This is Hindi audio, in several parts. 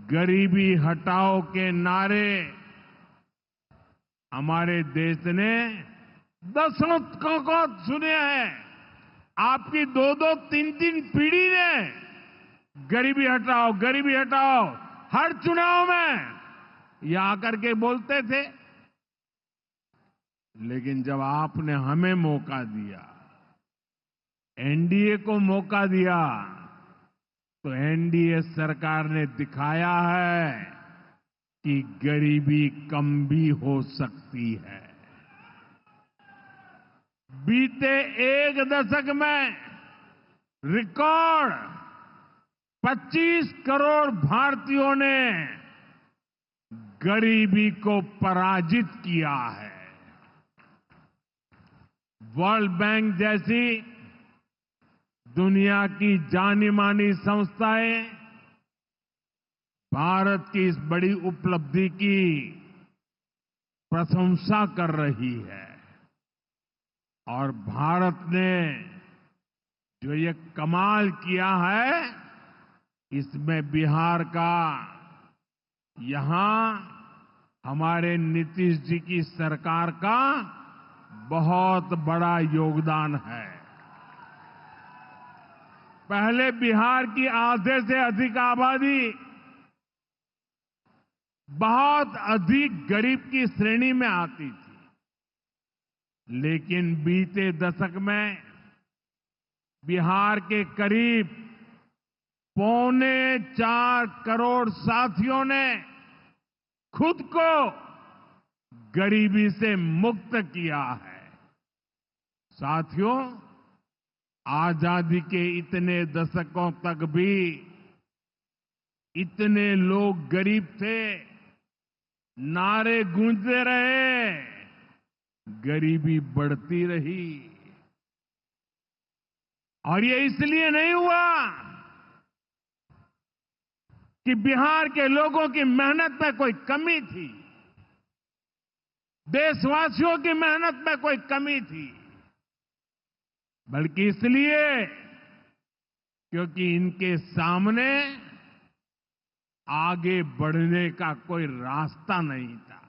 गरीबी हटाओ के नारे हमारे देश ने दशकों को सुने हैं। आपकी दो दो तीन तीन पीढ़ी ने गरीबी हटाओ हर चुनाव में ये आकर के बोलते थे। लेकिन जब आपने हमें मौका दिया, एनडीए को मौका दिया, तो एनडीए सरकार ने दिखाया है कि गरीबी कम भी हो सकती है। बीते एक दशक में रिकॉर्ड 25 करोड़ भारतीयों ने गरीबी को पराजित किया है। वर्ल्ड बैंक जैसी दुनिया की जानी मानी संस्थाएं भारत की इस बड़ी उपलब्धि की प्रशंसा कर रही है। और भारत ने जो ये कमाल किया है, इसमें बिहार का यहां हमारे नीतीश जी की सरकार का बहुत बड़ा योगदान है। पहले बिहार की आधे से अधिक आबादी बहुत अधिक गरीब की श्रेणी में आती थी, लेकिन बीते दशक में बिहार के करीब 4.25 करोड़ साथियों ने खुद को गरीबी से मुक्त किया है। साथियों, आजादी के इतने दशकों तक भी इतने लोग गरीब थे, नारे गूंजते रहे, गरीबी बढ़ती रही। और ये इसलिए नहीं हुआ कि बिहार के लोगों की मेहनत में कोई कमी थी, देशवासियों की मेहनत में कोई कमी थी, बल्कि इसलिए क्योंकि इनके सामने आगे बढ़ने का कोई रास्ता नहीं था।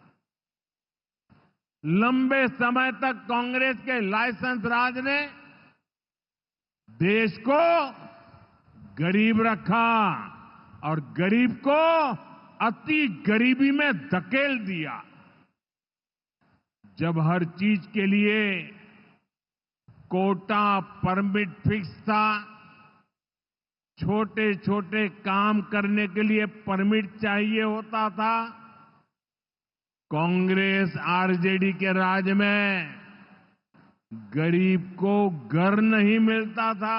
लंबे समय तक कांग्रेस के लाइसेंस राज ने देश को गरीब रखा और गरीब को अति गरीबी में धकेल दिया। जब हर चीज के लिए कोटा परमिट फिक्स था, छोटे छोटे काम करने के लिए परमिट चाहिए होता था, कांग्रेस आरजेडी के राज में गरीब को घर नहीं मिलता था,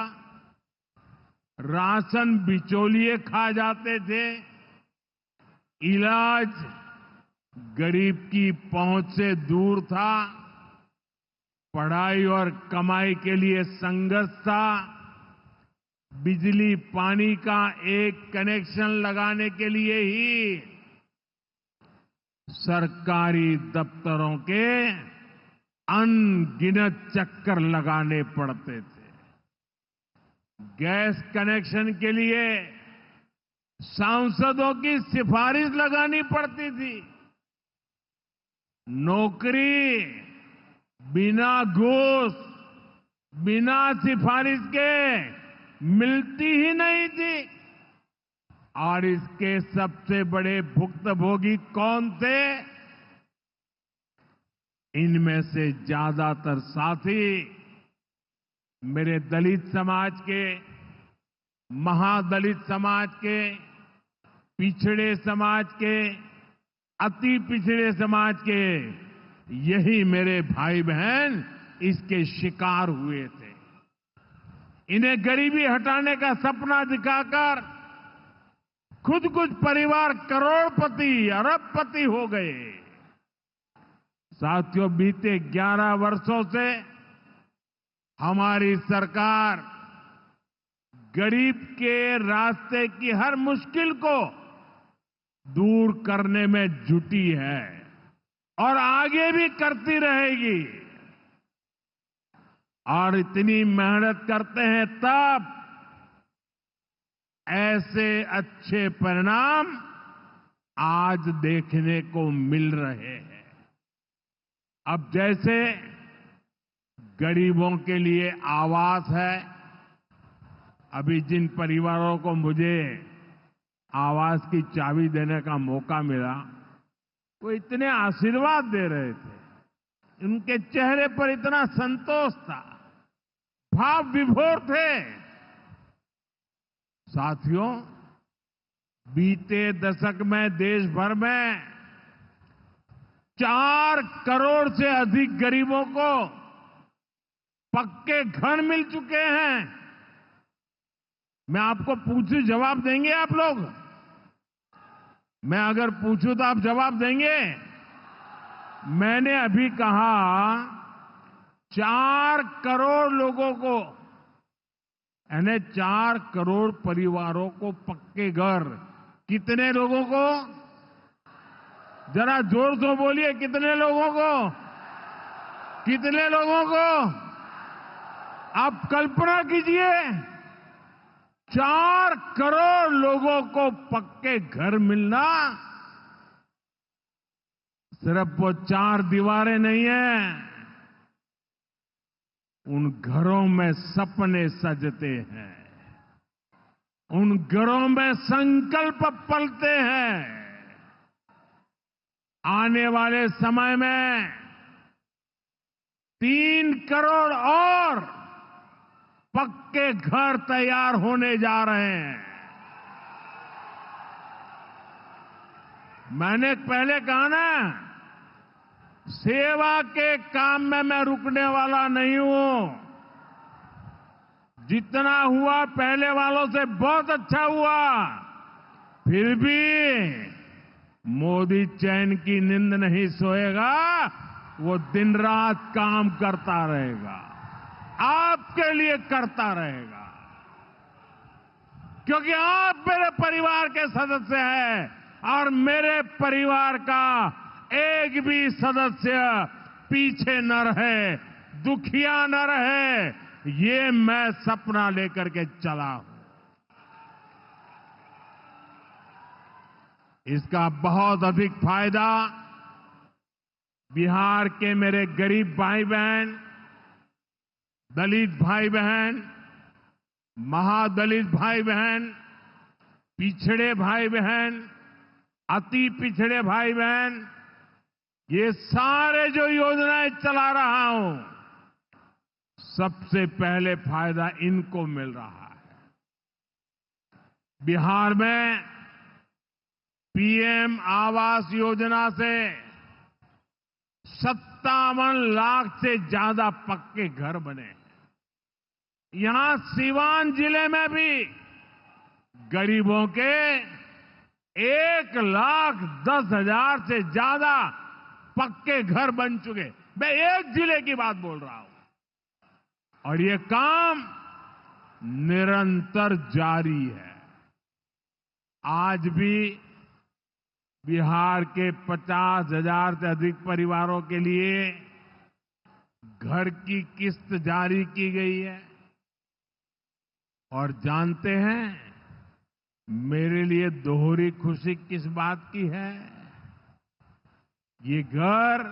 राशन बिचौलिए खा जाते थे, इलाज गरीब की पहुंच से दूर था, पढ़ाई और कमाई के लिए संघर्ष था, बिजली पानी का एक कनेक्शन लगाने के लिए ही सरकारी दफ्तरों के अनगिनत चक्कर लगाने पड़ते थे। गैस कनेक्शन के लिए सांसदों की सिफारिश लगानी पड़ती थी। नौकरी बिना घूस, बिना सिफारिश के मिलती ही नहीं थी। और इसके सबसे बड़े भुक्तभोगी कौन थे? इनमें से ज्यादातर साथी मेरे दलित समाज के, महादलित समाज के, पिछड़े समाज के, अति पिछड़े समाज के, यही मेरे भाई बहन इसके शिकार हुए थे। इन्हें गरीबी हटाने का सपना दिखाकर खुद कुछ परिवार करोड़पति, अरबपति हो गए। साथियों, बीते 11 वर्षों से हमारी सरकार गरीब के रास्ते की हर मुश्किल को दूर करने में जुटी है और आगे भी करती रहेगी। और इतनी मेहनत करते हैं तब ऐसे अच्छे परिणाम आज देखने को मिल रहे हैं। अब जैसे गरीबों के लिए आवास है, अभी जिन परिवारों को मुझे आवास की चाबी देने का मौका मिला, वो इतने आशीर्वाद दे रहे थे, उनके चेहरे पर इतना संतोष था, भाव विभोर थे। साथियों, बीते दशक में देश भर में 4 करोड़ से अधिक गरीबों को पक्के घर मिल चुके हैं। मैं आपको पूछूं, जवाब देंगे आप लोग? मैं अगर पूछूं तो आप जवाब देंगे? मैंने अभी कहा 4 करोड़ लोगों को, यानी 4 करोड़ परिवारों को पक्के घर। कितने लोगों को? जरा जोर से बोलिए, कितने लोगों को? कितने लोगों को? आप कल्पना कीजिए, 4 करोड़ लोगों को पक्के घर मिलना। सिर्फ वो 4 दीवारें नहीं है, उन घरों में सपने सजते हैं, उन घरों में संकल्प पलते हैं। आने वाले समय में 3 करोड़ और पक्के घर तैयार होने जा रहे हैं। मैंने पहले कहा ना, सेवा के काम में मैं रुकने वाला नहीं हूं। जितना हुआ पहले वालों से बहुत अच्छा हुआ, फिर भी मोदी चैन की नींद नहीं सोएगा, वो दिन रात काम करता रहेगा, आपके लिए करता रहेगा, क्योंकि आप मेरे परिवार के सदस्य हैं और मेरे परिवार का एक भी सदस्य पीछे न रहे, दुखिया न रहे, ये मैं सपना लेकर के चला हूं। इसका बहुत अधिक फायदा बिहार के मेरे गरीब भाई बहन, दलित भाई बहन, महादलित भाई बहन, पिछड़े भाई बहन, अति पिछड़े भाई बहन, ये सारे जो योजनाएं चला रहा हूं, सबसे पहले फायदा इनको मिल रहा है। बिहार में पीएम आवास योजना से 57 लाख से ज्यादा पक्के घर बने हैं। यहां सीवान जिले में भी गरीबों के 1,10,000 से ज्यादा पक्के घर बन चुके। मैं एक जिले की बात बोल रहा हूं, और ये काम निरंतर जारी है। आज भी बिहार के 50,000 से अधिक परिवारों के लिए घर की किस्त जारी की गई है। और जानते हैं, मेरे लिए दोहरी खुशी किस बात की है? ये घर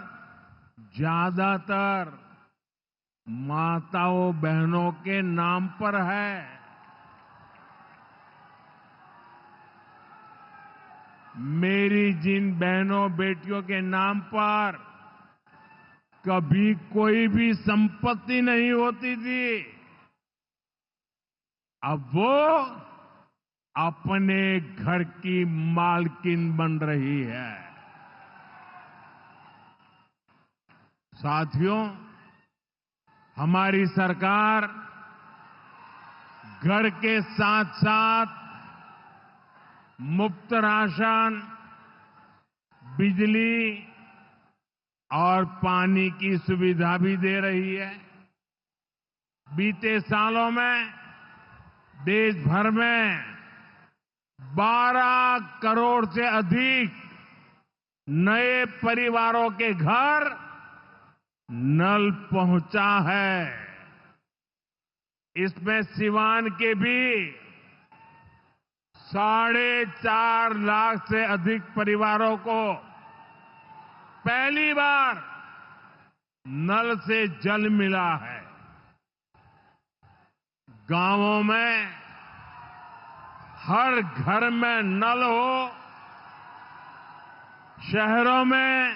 ज्यादातर माताओं बहनों के नाम पर है। मेरी जिन बहनों बेटियों के नाम पर कभी कोई भी संपत्ति नहीं होती थी, अब वो अपने घर की मालकिन बन रही है। साथियों, हमारी सरकार घर के साथ साथ मुफ्त राशन, बिजली और पानी की सुविधा भी दे रही है। बीते सालों में देश भर में 12 करोड़ से अधिक नए परिवारों के घर नल पहुंचा है। इसमें सिवान के भी 4.5 लाख से अधिक परिवारों को पहली बार नल से जल मिला है। गांवों में हर घर में नल हो, शहरों में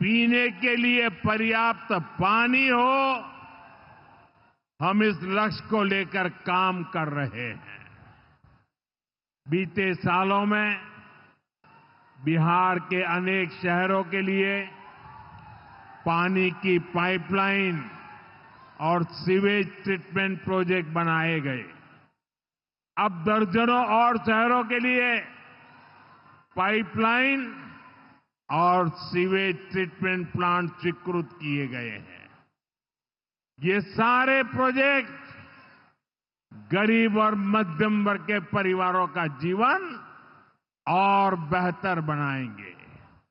पीने के लिए पर्याप्त पानी हो, हम इस लक्ष्य को लेकर काम कर रहे हैं। बीते सालों में बिहार के अनेक शहरों के लिए पानी की पाइपलाइन और सीवेज ट्रीटमेंट प्रोजेक्ट बनाए गए। अब दर्जनों और शहरों के लिए पाइपलाइन और सीवेज ट्रीटमेंट प्लांट स्वीकृत किए गए हैं। ये सारे प्रोजेक्ट गरीब और मध्यम वर्ग के परिवारों का जीवन और बेहतर बनाएंगे।